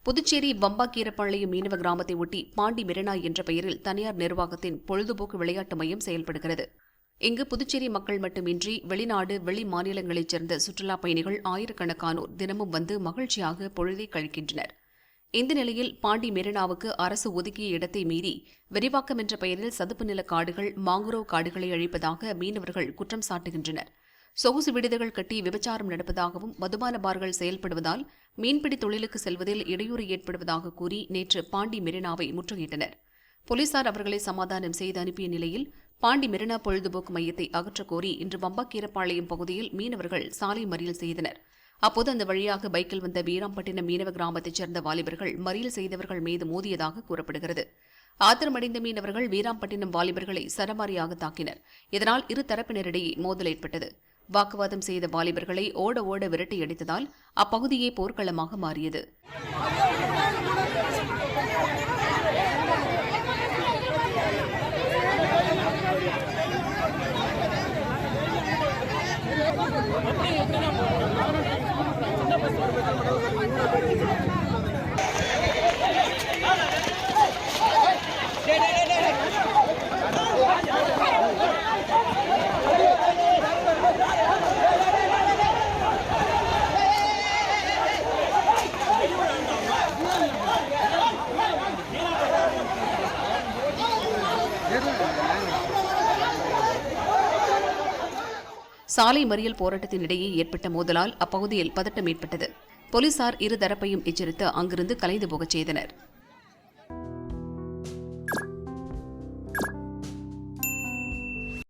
புதுச்சேரி வம்பாக்கீரப்பாளையம் மீனவ கிராமத்தை ஒட்டி பாண்டி மெரினா என்ற பெயரில் தனியார் நிர்வாகத்தின் பொழுதுபோக்கு விளையாட்டு மையம் செயல்படுகிறது. இங்கு புதுச்சேரி மக்கள் மட்டுமின்றி வெளிநாடு வெளி மாநிலங்களைச் சேர்ந்த சுற்றுலாப் பயணிகள் ஆயிரக்கணக்கானோர் தினமும் வந்து மகிழ்ச்சியாக பொழுதை கழிக்கின்றனர். இந்த நிலையில் பாண்டி மெரினாவுக்கு அரசு ஒதுக்கிய இடத்தை மீறி விரிவாக்கம் என்ற பெயரில் சதுப்பு நில காடுகள், மாங்குரோவ் காடுகளை அழிப்பதாக மீனவர்கள் குற்றம் சாட்டுகின்றனர். சொகுசு விடுதிகள் கட்டி விபச்சாரம் நடப்பதாகவும் மதுபான பார்கள் செயல்படுவதால் மீன்பிடி தொழிலுக்கு செல்வதில் இடையூறு ஏற்படுவதாக கூறி நேற்று பாண்டி மெரினாவை முற்றுகையிட்டனர். போலீசார் அவர்களை சமாதானம் செய்து அனுப்பிய நிலையில் பாண்டி மெரினா பொழுதுபோக்கு மையத்தை அகற்றக் கோரி இன்று வம்பாக்கீரப்பாளையம் பகுதியில் மீனவர்கள் சாலை மறியல் செய்தனர். அப்போது அந்த வழியாக பைக்கில் வந்த வீராம்பட்டினம் மீனவ கிராமத்தைச் சேர்ந்த வாலிபர்கள் மறியல் செய்தவர்கள் மீது மோதியதாக கூறப்படுகிறது. ஆத்திரமடைந்த மீனவர்கள் வீராம்பட்டினம் வாலிபர்களை சரமாரியாக தாக்கினர். இதனால் இரு தரப்பினரிடையே மோதல் ஏற்பட்டது. வாக்குவாதம் செய்த வாலிபர்களை ஓட ஓட விரட்டியடித்ததால் அப்பகுதியே போர்க்களமாக மாறியது. சாலை மறியல் போராட்டத்தினிடையே ஏற்பட்ட மோதலால் அப்பகுதியில் பதட்டம் ஏற்பட்டது. போலீசார் இருதரப்பையும் எச்சரித்து அங்கிருந்து கலைந்து போகச் செய்தனர்.